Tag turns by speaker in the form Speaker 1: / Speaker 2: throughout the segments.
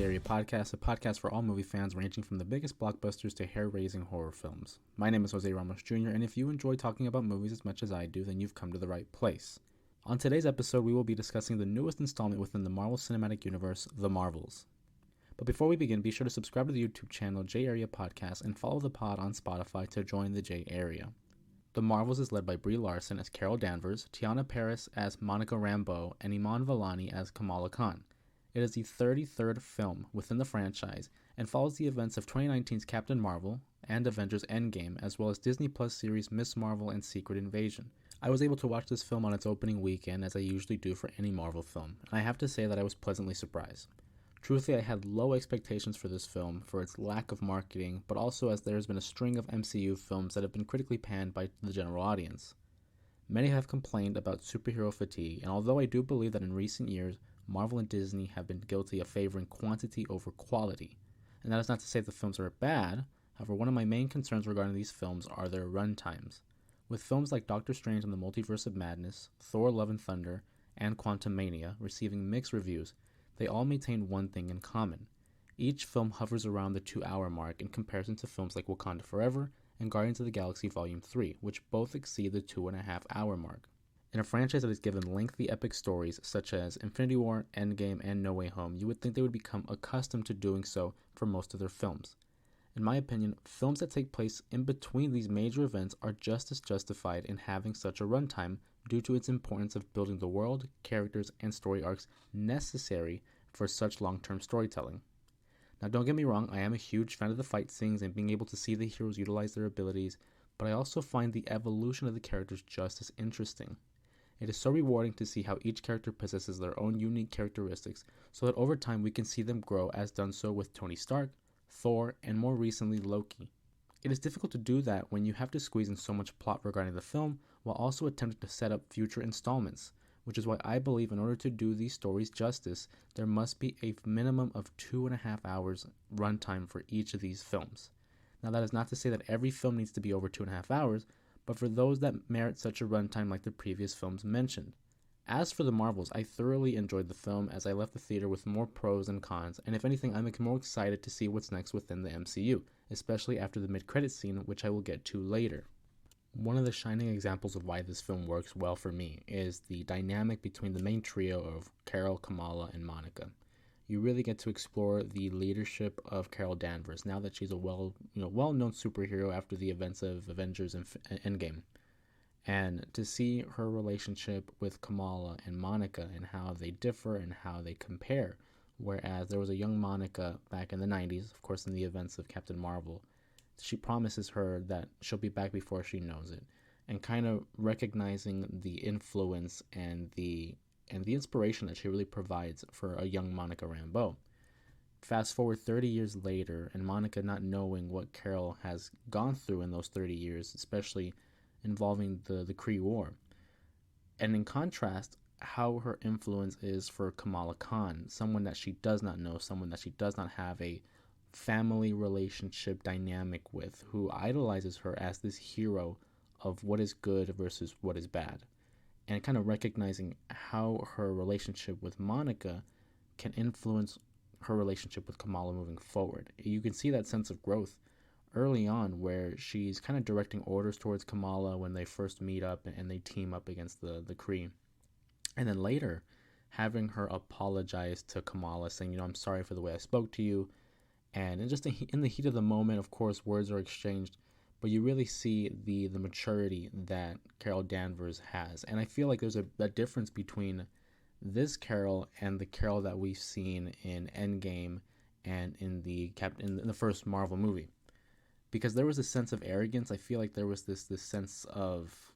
Speaker 1: J Area Podcast, a podcast for all movie fans ranging from the biggest blockbusters to hair-raising horror films. My name is Jose Ramos Jr., and if you enjoy talking about movies as much as I do, then you've come to the right place. On today's episode, we will be discussing the newest installment within the Marvel Cinematic Universe, The Marvels. But before we begin, be sure to subscribe to the YouTube channel J Area Podcast and follow the pod on Spotify to join the J Area. The Marvels is led by Brie Larson as Carol Danvers, Tiana Paris as Monica Rambeau, and Iman Vellani as Kamala Khan. It is the 33rd film within the franchise and follows the events of 2019's Captain Marvel and Avengers Endgame, as well as Disney Plus series Ms. Marvel and Secret Invasion. I was able to watch this film on its opening weekend, as I usually do for any Marvel film, and I have to say that I was pleasantly surprised. Truthfully, I had low expectations for this film for its lack of marketing, but also as there has been a string of MCU films that have been critically panned by the general audience. Many have complained about superhero fatigue, and although I do believe that in recent years, Marvel and Disney have been guilty of favoring quantity over quality. And that is not to say the films are bad, however, one of my main concerns regarding these films are their runtimes. With films like Doctor Strange and the Multiverse of Madness, Thor Love and Thunder, and Quantumania receiving mixed reviews, they all maintain one thing in common. Each film hovers around the 2-hour mark in comparison to films like Wakanda Forever and Guardians of the Galaxy Volume 3, which both exceed the 2.5-hour mark. In a franchise that is given lengthy epic stories such as Infinity War, Endgame, and No Way Home, you would think they would become accustomed to doing so for most of their films. In my opinion, films that take place in between these major events are just as justified in having such a runtime due to its importance of building the world, characters, and story arcs necessary for such long-term storytelling. Now, don't get me wrong, I am a huge fan of the fight scenes and being able to see the heroes utilize their abilities, but I also find the evolution of the characters just as interesting. It is so rewarding to see how each character possesses their own unique characteristics so that over time we can see them grow, as done so with Tony Stark, Thor, and more recently Loki. It is difficult to do that when you have to squeeze in so much plot regarding the film while also attempting to set up future installments, which is why I believe in order to do these stories justice, there must be a minimum of 2.5 hours runtime for each of these films. Now, that is not to say that every film needs to be over 2.5 hours, but for those that merit such a runtime like the previous films mentioned. As for The Marvels, I thoroughly enjoyed the film as I left the theater with more pros and cons, and if anything, I'm more excited to see what's next within the MCU, especially after the mid-credits scene, which I will get to later. One of the shining examples of why this film works well for me is the dynamic between the main trio of Carol, Kamala, and Monica. You really get to explore the leadership of Carol Danvers now that she's a well-known superhero after the events of Avengers and Endgame. And to see her relationship with Kamala and Monica and how they differ and how they compare. Whereas there was a young Monica back in the 90s, of course in the events of Captain Marvel, she promises her that she'll be back before she knows it. And kind of recognizing the influence and the inspiration that she really provides for a young Monica Rambeau. Fast forward 30 years later, and Monica not knowing what Carol has gone through in those 30 years, especially involving the Kree War. And in contrast, how her influence is for Kamala Khan, someone that she does not know, someone that she does not have a family relationship dynamic with, who idolizes her as this hero of what is good versus what is bad. And kind of recognizing how her relationship with Monica can influence her relationship with Kamala moving forward. You can see that sense of growth early on where she's kind of directing orders towards Kamala when they first meet up and they team up against the Kree. And then later, having her apologize to Kamala, saying, I'm sorry for the way I spoke to you. And just in the heat of the moment, of course, words are exchanged, but you really see the maturity that Carol Danvers has. And I feel like there's a difference between this Carol and the Carol that we've seen in Endgame and in the first Marvel movie. Because there was a sense of arrogance. I feel like there was this sense of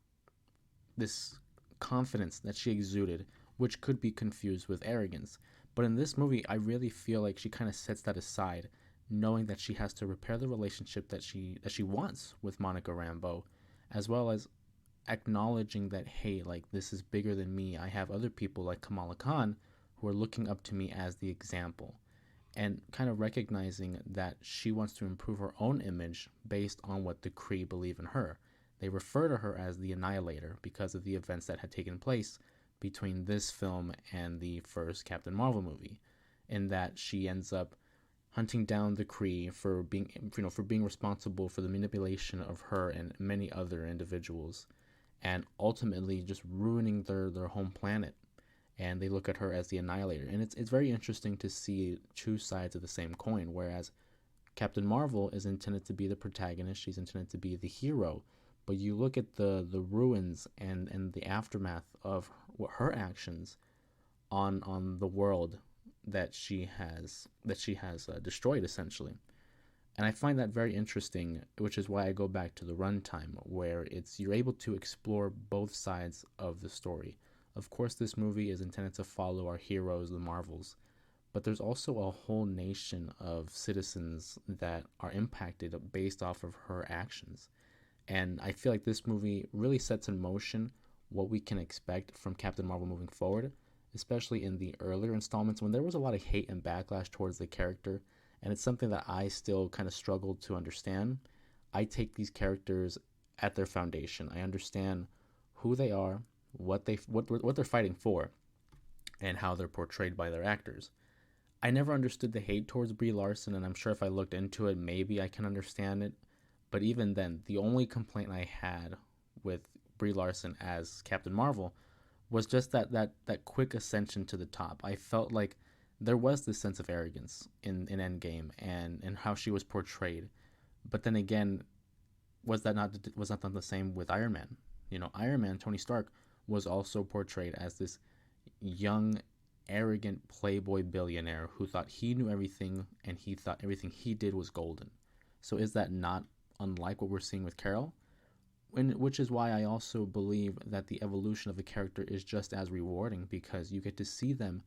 Speaker 1: this confidence that she exuded, which could be confused with arrogance. But in this movie, I really feel like she kind of sets that aside, knowing that she has to repair the relationship that she wants with Monica Rambeau, as well as acknowledging that, hey, like, this is bigger than me. I have other people like Kamala Khan who are looking up to me as the example, and kind of recognizing that she wants to improve her own image based on what the Kree believe in her. They refer to her as the Annihilator because of the events that had taken place between this film and the first Captain Marvel movie. in that she ends up hunting down the Kree for being responsible for the manipulation of her and many other individuals, and ultimately just ruining their home planet. And they look at her as the annihilator. And it's very interesting to see two sides of the same coin, whereas Captain Marvel is intended to be the protagonist, she's intended to be the hero. But you look at the ruins and the aftermath of her actions on the world that she has destroyed, essentially. And I find that very interesting, which is why I go back to the runtime, where you're able to explore both sides of the story. Of course, this movie is intended to follow our heroes, the Marvels, but there's also a whole nation of citizens that are impacted based off of her actions. And I feel like this movie really sets in motion what we can expect from Captain Marvel moving forward, especially in the earlier installments when there was a lot of hate and backlash towards the character. And it's something that I still kind of struggled to understand. I take these characters at their foundation. I understand who they are, what they're fighting for, and how they're portrayed by their actors. I never understood the hate towards Brie Larson, and I'm sure if I looked into it, maybe I can understand it. But even then, the only complaint I had with Brie Larson as Captain Marvel was just that quick ascension to the top. I felt like there was this sense of arrogance in Endgame and how she was portrayed. But then again, was that not the same with Iron Man? Iron Man, Tony Stark, was also portrayed as this young, arrogant playboy billionaire who thought he knew everything and he thought everything he did was golden. So is that not unlike what we're seeing with Carol? Which is why I also believe that the evolution of the character is just as rewarding, because you get to see them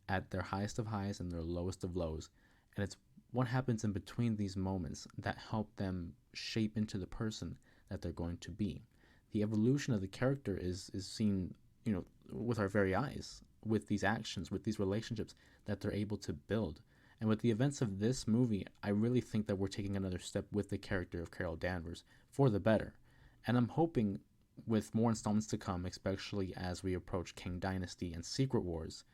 Speaker 1: at their highest of highs and their lowest of lows. And it's what happens in between these moments that help them shape into the person that they're going to be. The evolution of the character is seen, with our very eyes, with these actions, with these relationships that they're able to build. And with the events of this movie, I really think that we're taking another step with the character of Carol Danvers for the better. And I'm hoping with more installments to come, especially as we approach Kang Dynasty and Secret Wars,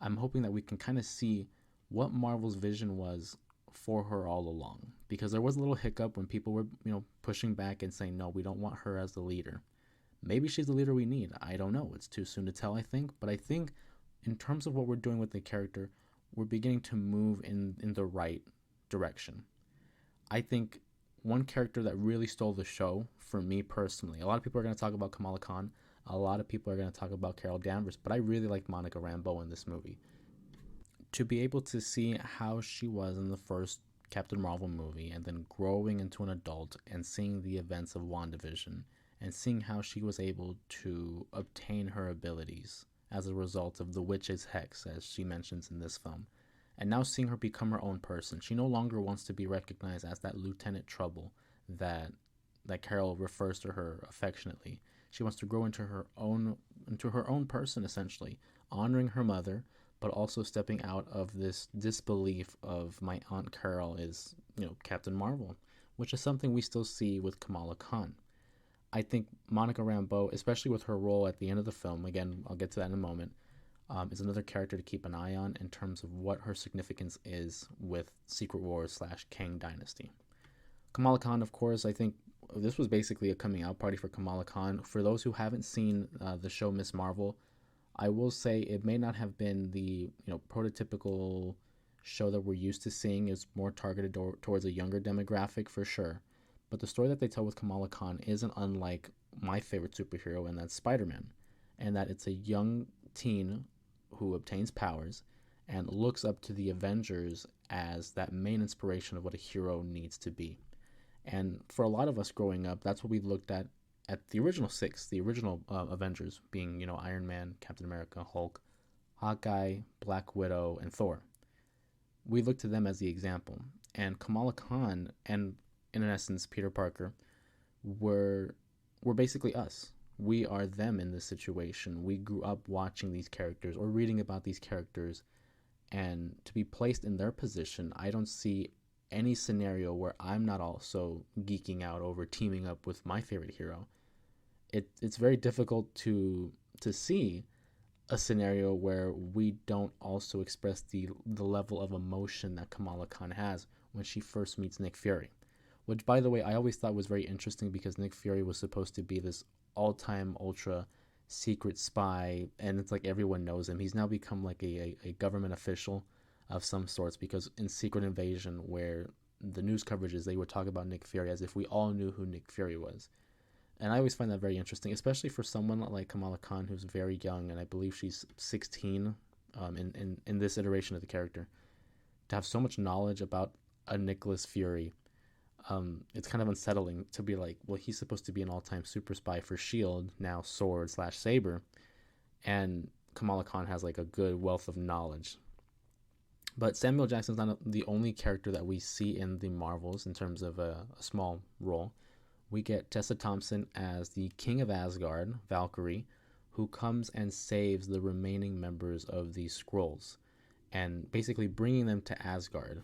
Speaker 1: I'm hoping that we can kind of see what Marvel's vision was for her all along. Because there was a little hiccup when people were, pushing back and saying, no, we don't want her as the leader. Maybe she's the leader we need. I don't know. It's too soon to tell, I think. But I think in terms of what we're doing with the character, we're beginning to move in the right direction. I think one character that really stole the show for me personally, a lot of people are going to talk about Kamala Khan, a lot of people are going to talk about Carol Danvers, but I really like Monica Rambeau in this movie. To be able to see how she was in the first Captain Marvel movie and then growing into an adult and seeing the events of WandaVision and seeing how she was able to obtain her abilities as a result of the witch's hex, as she mentions in this film, and now seeing her become her own person. She no longer wants to be recognized as that Lieutenant Trouble that Carol refers to her affectionately. She wants to grow into her own person, essentially, honoring her mother, but also stepping out of this disbelief of my Aunt Carol is, Captain Marvel, which is something we still see with Kamala Khan. I think Monica Rambeau, especially with her role at the end of the film, again, I'll get to that in a moment, is another character to keep an eye on in terms of what her significance is with Secret Wars / Kang Dynasty. Kamala Khan, of course, I think this was basically a coming out party for Kamala Khan. For those who haven't seen the show Ms. Marvel, I will say it may not have been the prototypical show that we're used to seeing. It's more targeted towards a younger demographic for sure. But the story that they tell with Kamala Khan isn't unlike my favorite superhero, and that's Spider-Man. And that it's a young teen who obtains powers and looks up to the Avengers as that main inspiration of what a hero needs to be. And for a lot of us growing up, that's what we looked at the original six, the original Avengers, being, Iron Man, Captain America, Hulk, Hawkeye, Black Widow, and Thor. We looked to them as the example. And Kamala Khan and, in essence, Peter Parker were basically us. We are them in this situation. We grew up watching these characters or reading about these characters, and to be placed in their position, I don't see any scenario where I'm not also geeking out over teaming up with my favorite hero. It's very difficult to see a scenario where we don't also express the level of emotion that Kamala Khan has when she first meets Nick Fury. Which, by the way, I always thought was very interesting because Nick Fury was supposed to be this all-time ultra secret spy, and it's like everyone knows him. He's now become like a government official of some sorts because in Secret Invasion, where the news coverage is, they would talk about Nick Fury as if we all knew who Nick Fury was. And I always find that very interesting, especially for someone like Kamala Khan, who's very young, and I believe she's 16 in this iteration of the character, to have so much knowledge about a Nicholas Fury. It's kind of unsettling to be like, well, he's supposed to be an all-time super spy for S.H.I.E.L.D., now Sword / Saber, and Kamala Khan has like a good wealth of knowledge. But Samuel Jackson's not the only character that we see in the Marvels in terms of a small role. We get Tessa Thompson as the King of Asgard, Valkyrie, who comes and saves the remaining members of the Skrulls, and basically bringing them to Asgard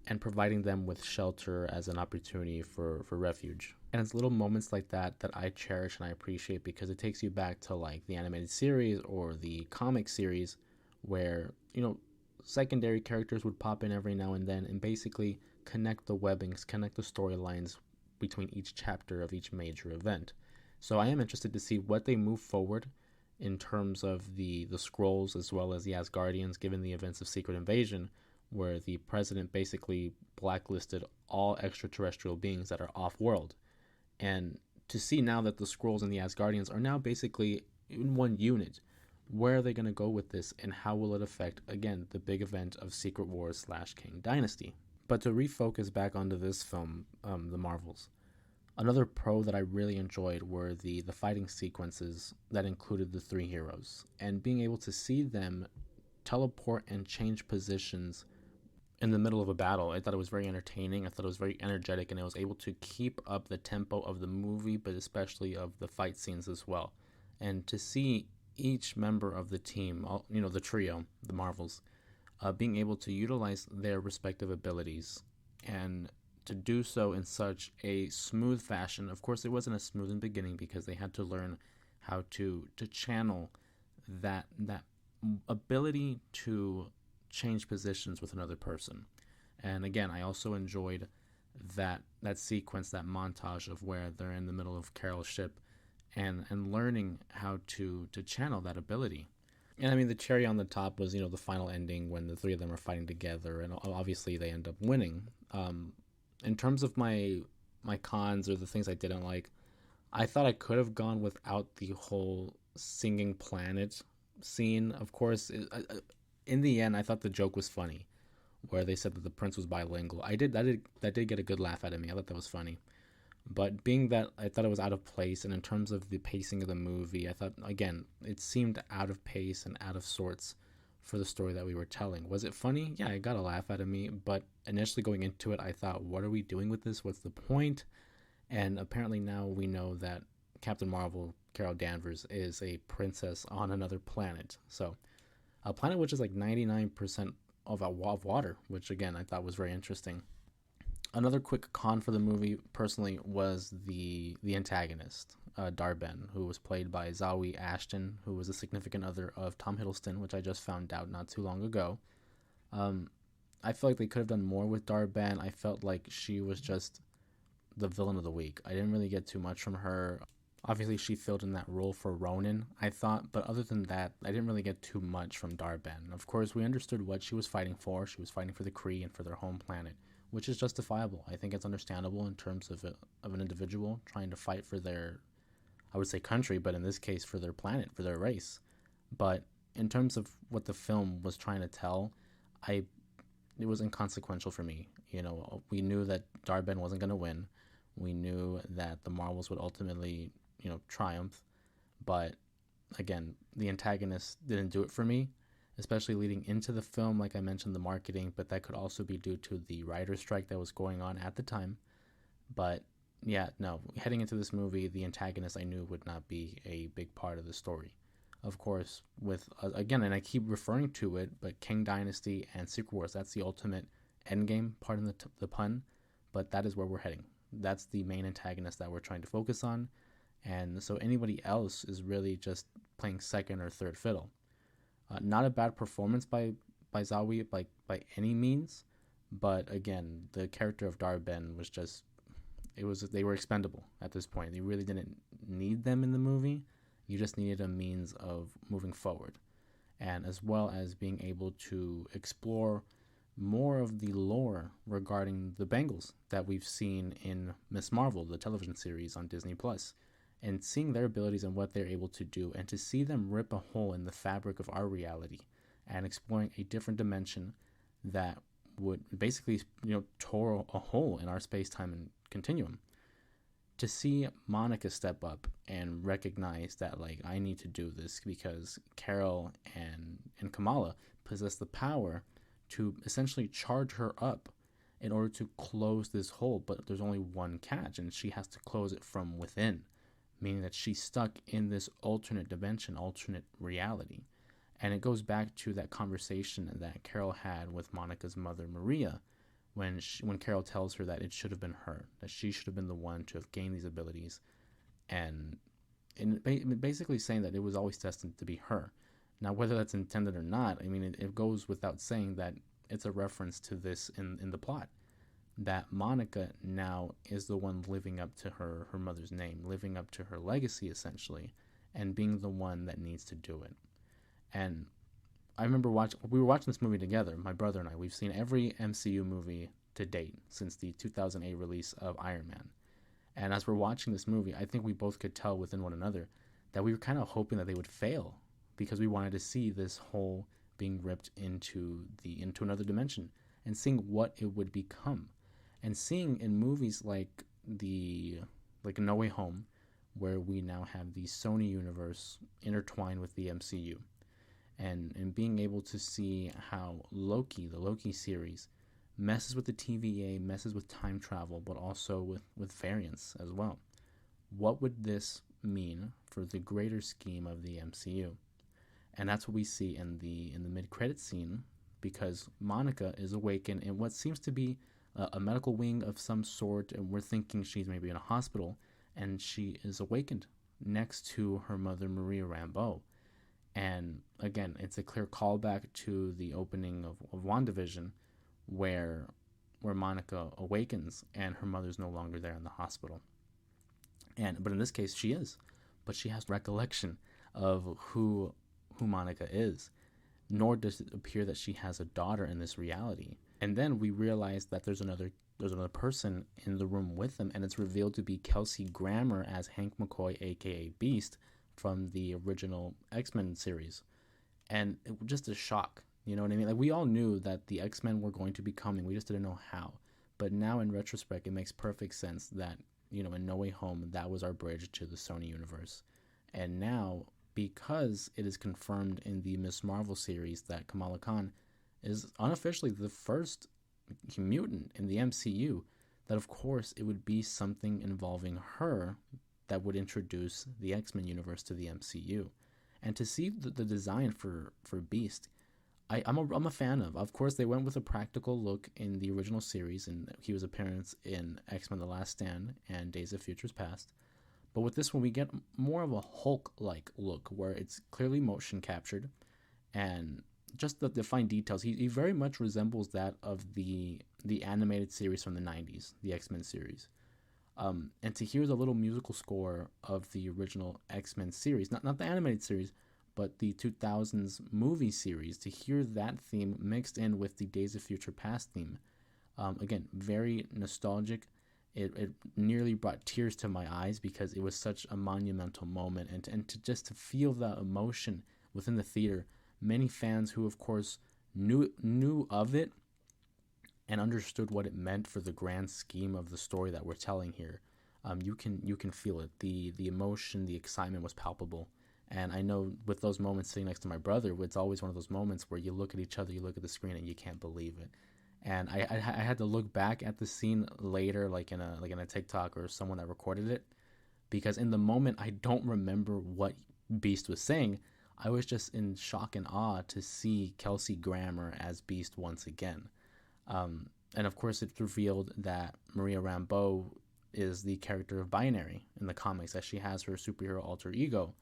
Speaker 1: and providing them with shelter as an opportunity for refuge. And it's little moments like that that I cherish and I appreciate because it takes you back to like the animated series or the comic series where, secondary characters would pop in every now and then and basically connect the webbings, connect the storylines between each chapter of each major event. So I am interested to see what they move forward in terms of the Skrulls as well as the Asgardians, given the events of Secret Invasion, where the president basically blacklisted all extraterrestrial beings that are off-world. And to see now that the Skrulls and the Asgardians are now basically in one unit, where are they going to go with this, and how will it affect, again, the big event of Secret Wars / King Dynasty? But to refocus back onto this film, The Marvels, another pro that I really enjoyed were the fighting sequences that included the three heroes, and being able to see them teleport and change positions in the middle of a battle. I thought it was very entertaining. I thought it was very energetic, and it was able to keep up the tempo of the movie, but especially of the fight scenes as well. And to see each member of the team, the trio, the Marvels, being able to utilize their respective abilities and to do so in such a smooth fashion. Of course, it wasn't as smooth in the beginning because they had to learn how to channel that ability to change positions with another person. And again, I also enjoyed that sequence, that montage of where they're in the middle of Carol's ship and learning how to channel that ability. And I mean, the cherry on the top was, the final ending when the three of them are fighting together, and obviously they end up winning. In terms of my cons or the things I didn't like, I thought I could have gone without the whole singing planet scene. Of course, in the end, I thought the joke was funny, where they said that the prince was bilingual. That did get a good laugh out of me. I thought that was funny. But being that I thought it was out of place, and in terms of the pacing of the movie, I thought, again, it seemed out of pace and out of sorts for the story that we were telling. Was it funny? Yeah, it got a laugh out of me, but initially going into it, I thought, what are we doing with this? What's the point? And apparently now we know that Captain Marvel, Carol Danvers, is a princess on another planet. So, a planet which is like 99% of water, which again, I thought was very interesting. Another quick con for the movie, personally, was the antagonist, Darben, who was played by Zawe Ashton, who was a significant other of Tom Hiddleston, which I just found out not too long ago. I feel like they could have done more with Darben. I felt like she was just the villain of the week. I didn't really get too much from her. Obviously, she filled in that role for Ronan, I thought, but other than that, I didn't really get too much from Darben. Of course, we understood what she was fighting for. She was fighting for the Kree and for their home planet, which is justifiable. I think it's understandable in terms of an individual trying to fight for their, I would say country, but in this case for their planet, for their race. But in terms of what the film was trying to tell, it was inconsequential for me. We knew that Darben wasn't going to win. We knew that the Marvels would ultimately, triumph. But again, the antagonist didn't do it for me, especially leading into the film. Like I mentioned, the marketing, but that could also be due to the writer's strike that was going on at the time. But yeah, no, heading into this movie, the antagonist I knew would not be a big part of the story. Of course, with, again, and I keep referring to it, but King Dynasty and Secret Wars, that's the ultimate endgame, pardon the pun, but that is where we're heading. That's the main antagonist that we're trying to focus on. And so anybody else is really just playing second or third fiddle. Not a bad performance by Zawi by any means, but again, the character of Dar-Ben was just, it was, they were expendable at this point. You really didn't need them in the movie. You just needed a means of moving forward, and as well as being able to explore more of the lore regarding the Bengals that we've seen in Miss Marvel, the television series on Disney Plus, and seeing their abilities and what they're able to do, and to see them rip a hole in the fabric of our reality and exploring a different dimension that would basically, tore a hole in our space-time and continuum. To see Monica step up and recognize that, like, I need to do this because Carol and Kamala possess the power to essentially charge her up in order to close this hole, but there's only one catch, and she has to close it from within, meaning that she's stuck in this alternate dimension, alternate reality. And it goes back to that conversation that Carol had with Monica's mother, Maria, when Carol tells her that it should have been her, that she should have been the one to have gained these abilities, and basically saying that it was always destined to be her. Now, whether that's intended or not, I mean, it goes without saying that it's a reference to this in the plot, that Monica now is the one living up to her mother's name, living up to her legacy, essentially, and being the one that needs to do it. And I remember we were watching this movie together, my brother and I. We've seen every MCU movie to date since the 2008 release of Iron Man. And as we're watching this movie, I think we both could tell within one another that we were kind of hoping that they would fail, because we wanted to see this hole being ripped into another dimension and seeing what it would become. And seeing in movies like No Way Home, where we now have the Sony universe intertwined with the MCU, and being able to see how the Loki series, messes with the TVA, messes with time travel, but also with variants as well. What would this mean for the greater scheme of the MCU? And that's what we see in the mid-credit scene, because Monica is awakened in what seems to be a medical wing of some sort, and we're thinking she's maybe in a hospital, and she is awakened next to her mother, Maria Rambeau. And again, it's a clear callback to the opening of WandaVision, where Monica awakens and her mother's no longer there in the hospital. But in this case, she is, but she has recollection of who Monica is. Nor does it appear that she has a daughter in this reality. And then we realize that there's another person in the room with them, and it's revealed to be Kelsey Grammer as Hank McCoy, aka Beast, from the original X-Men series. And it was just a shock, you know what I mean? Like, we all knew that the X-Men were going to be coming, we just didn't know how. But now in retrospect, it makes perfect sense that, in No Way Home, that was our bridge to the Sony universe. And now, because it is confirmed in the Miss Marvel series that Kamala Khan is unofficially the first mutant in the MCU, that of course it would be something involving her that would introduce the X-Men universe to the MCU. And to see the design for Beast, I'm a fan of. Of course, they went with a practical look in the original series, and he was appearance in X-Men The Last Stand and Days of Futures Past. But with this one, we get more of a Hulk-like look, where it's clearly motion captured, and just the fine details. He very much resembles that of the animated series from the 90s, the X-Men series. And to hear the little musical score of the original X-Men series, not the animated series, but the 2000s movie series, to hear that theme mixed in with the Days of Future Past theme, again, very nostalgic. It nearly brought tears to my eyes because it was such a monumental moment, and to feel the emotion within the theater. Many fans who, of course, knew of it and understood what it meant for the grand scheme of the story that we're telling here. You can feel it. The emotion, the excitement was palpable. And I know with those moments sitting next to my brother, it's always one of those moments where you look at each other, you look at the screen, and you can't believe it. And I had to look back at the scene later, like in a TikTok or someone that recorded it, because in the moment I don't remember what Beast was saying. I was just in shock and awe to see Kelsey Grammer as Beast once again. And of course, it's revealed that Maria Rambeau is the character of Binary in the comics, that she has her superhero alter ego.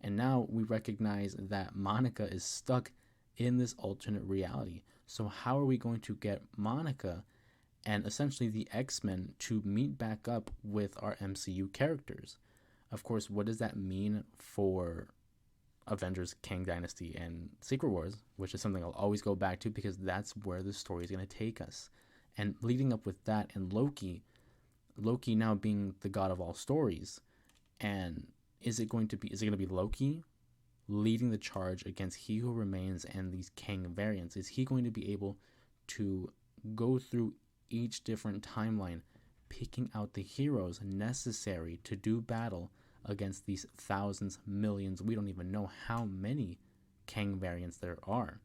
Speaker 1: And now we recognize that Monica is stuck in this alternate reality. So, how are we going to get Monica and essentially the X-Men to meet back up with our MCU characters? Of course, what does that mean for Avengers, Kang Dynasty, and Secret Wars, which is something I'll always go back to because that's where the story is going to take us. And leading up with that and Loki now being the god of all stories, and is it going to be Loki leading the charge against He Who Remains and these Kang variants? Is he going to be able to go through each different timeline, picking out the heroes necessary to do battle against these thousands, millions, we don't even know how many Kang variants there are?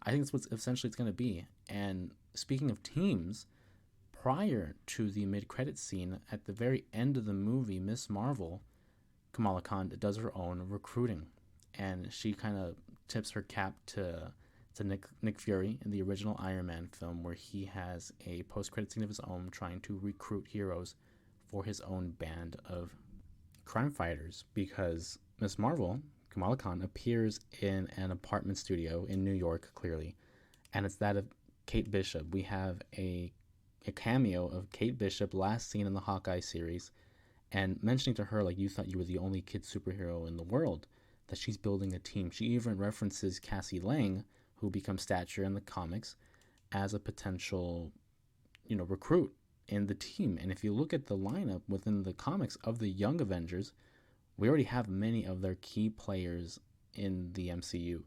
Speaker 1: I think that's what essentially it's going to be. And speaking of teams, prior to the mid-credit scene, at the very end of the movie, Miss Marvel, Kamala Khan, does her own recruiting. And she kind of tips her cap to Nick Fury in the original Iron Man film, where he has a post-credit scene of his own trying to recruit heroes for his own band of crime fighters, because Miss Marvel, Kamala Khan, appears in an apartment studio in New York, clearly, and it's that of Kate Bishop. We have a cameo of Kate Bishop last seen in the Hawkeye series, and mentioning to her, like, you thought you were the only kid superhero in the world, that she's building a team. She even references Cassie Lang, who becomes Stature in the comics, as a potential, recruit in the team. And if you look at the lineup within the comics of the Young Avengers, we already have many of their key players in the MCU.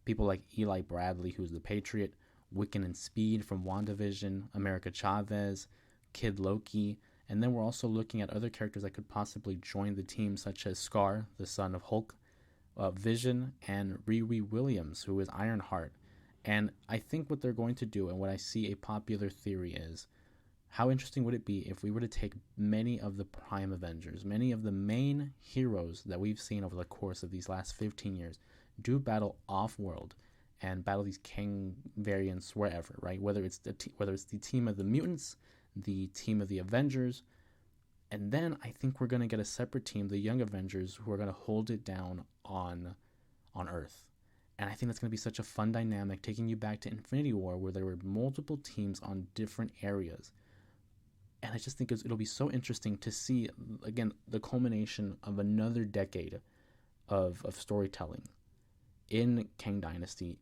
Speaker 1: People like Eli Bradley, who's the Patriot, Wiccan and Speed from WandaVision, America Chavez, Kid Loki, and then we're also looking at other characters that could possibly join the team, such as Scar, the son of Hulk, Vision, and Riri Williams, who is Ironheart. And I think what they're going to do, and what I see a popular theory is, how interesting would it be if we were to take many of the prime Avengers, many of the main heroes that we've seen over the course of these last 15 years, do battle off-world and battle these Kang variants wherever, right? Whether it's the team of the mutants, the team of the Avengers, and then I think we're going to get a separate team, the Young Avengers, who are going to hold it down on Earth. And I think that's going to be such a fun dynamic, taking you back to Infinity War, where there were multiple teams on different areas. And I just think it'll be so interesting to see, again, the culmination of another decade of storytelling in Kang Dynasty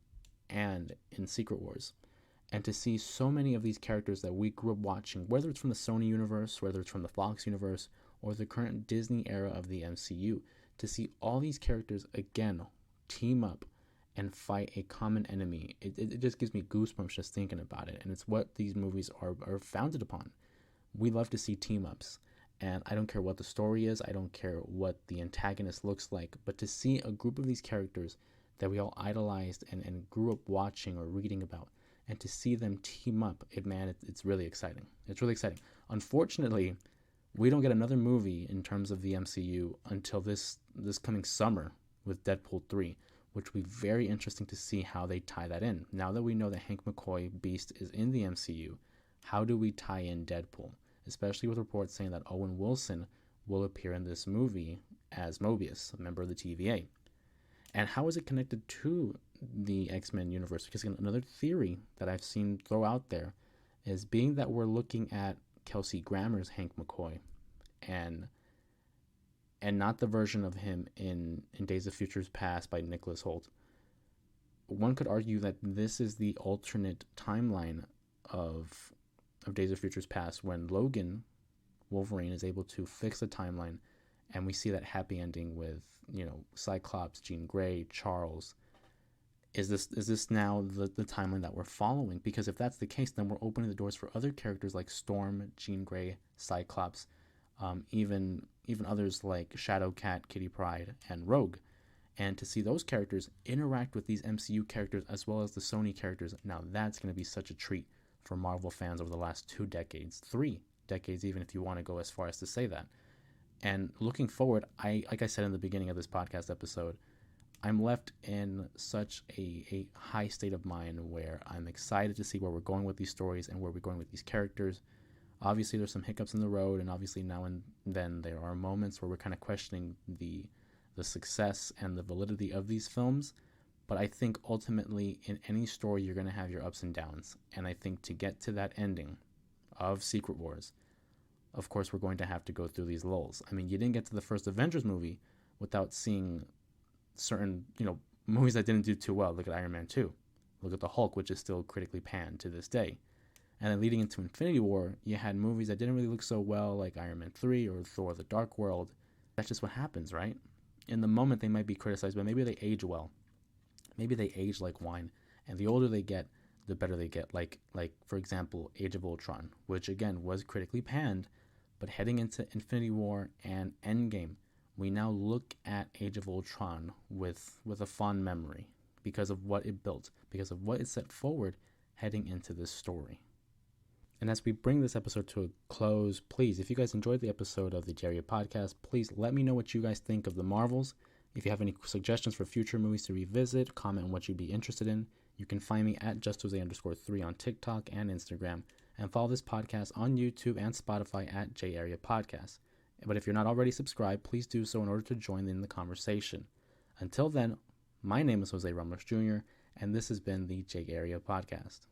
Speaker 1: and in Secret Wars. And to see so many of these characters that we grew up watching, whether it's from the Sony universe, whether it's from the Fox universe, or the current Disney era of the MCU, to see all these characters again team up and fight a common enemy, it just gives me goosebumps just thinking about it. And it's what these movies are founded upon. We love to see team-ups, and I don't care what the story is, I don't care what the antagonist looks like, but to see a group of these characters that we all idolized and grew up watching or reading about, and to see them team up, it's really exciting. It's really exciting. Unfortunately, we don't get another movie in terms of the MCU until this coming summer with Deadpool 3, which will be very interesting to see how they tie that in. Now that we know that Hank McCoy, Beast, is in the MCU, how do we tie in Deadpool? Especially with reports saying that Owen Wilson will appear in this movie as Mobius, a member of the TVA. And how is it connected to the X-Men universe? Because another theory that I've seen throw out there is, being that we're looking at Kelsey Grammer's Hank McCoy and not the version of him in Days of Futures Past by Nicholas Hoult, one could argue that this is the alternate timeline of Days of Futures Past, when Logan, Wolverine, is able to fix the timeline, and we see that happy ending with, Cyclops, Jean Grey, Charles. Is this now the timeline that we're following? Because if that's the case, then we're opening the doors for other characters like Storm, Jean Grey, Cyclops, even others like Shadowcat, Kitty Pryde, and Rogue. And to see those characters interact with these MCU characters as well as the Sony characters, now that's going to be such a treat for Marvel fans over the last 2 decades, 3 decades, even if you want to go as far as to say that. And looking forward, like I said in the beginning of this podcast episode, I'm left in such a high state of mind where I'm excited to see where we're going with these stories and where we're going with these characters. Obviously, there's some hiccups in the road, and obviously now and then there are moments where we're kind of questioning the the success and the validity of these films. But I think ultimately in any story, you're going to have your ups and downs. And I think to get to that ending of Secret Wars, of course, we're going to have to go through these lulls. I mean, you didn't get to the first Avengers movie without seeing certain, movies that didn't do too well. Look at Iron Man 2. Look at the Hulk, which is still critically panned to this day. And then leading into Infinity War, you had movies that didn't really look so well, like Iron Man 3 or Thor: The Dark World. That's just what happens, right? In the moment, they might be criticized, but maybe they age well. Maybe they age like wine. And the older they get, the better they get. Like for example, Age of Ultron, which again was critically panned, but heading into Infinity War and Endgame, we now look at Age of Ultron with a fond memory because of what it built, because of what it set forward heading into this story. And as we bring this episode to a close, please, if you guys enjoyed the episode of the J-Area Podcast, please let me know what you guys think of the Marvels. If you have any suggestions for future movies to revisit, comment on what you'd be interested in. You can find me at justjose_3 on TikTok and Instagram, and follow this podcast on YouTube and Spotify at J-Area Podcast. But if you're not already subscribed, please do so in order to join in the conversation. Until then, my name is Jose Ramos Jr., and this has been the J-Area Podcast.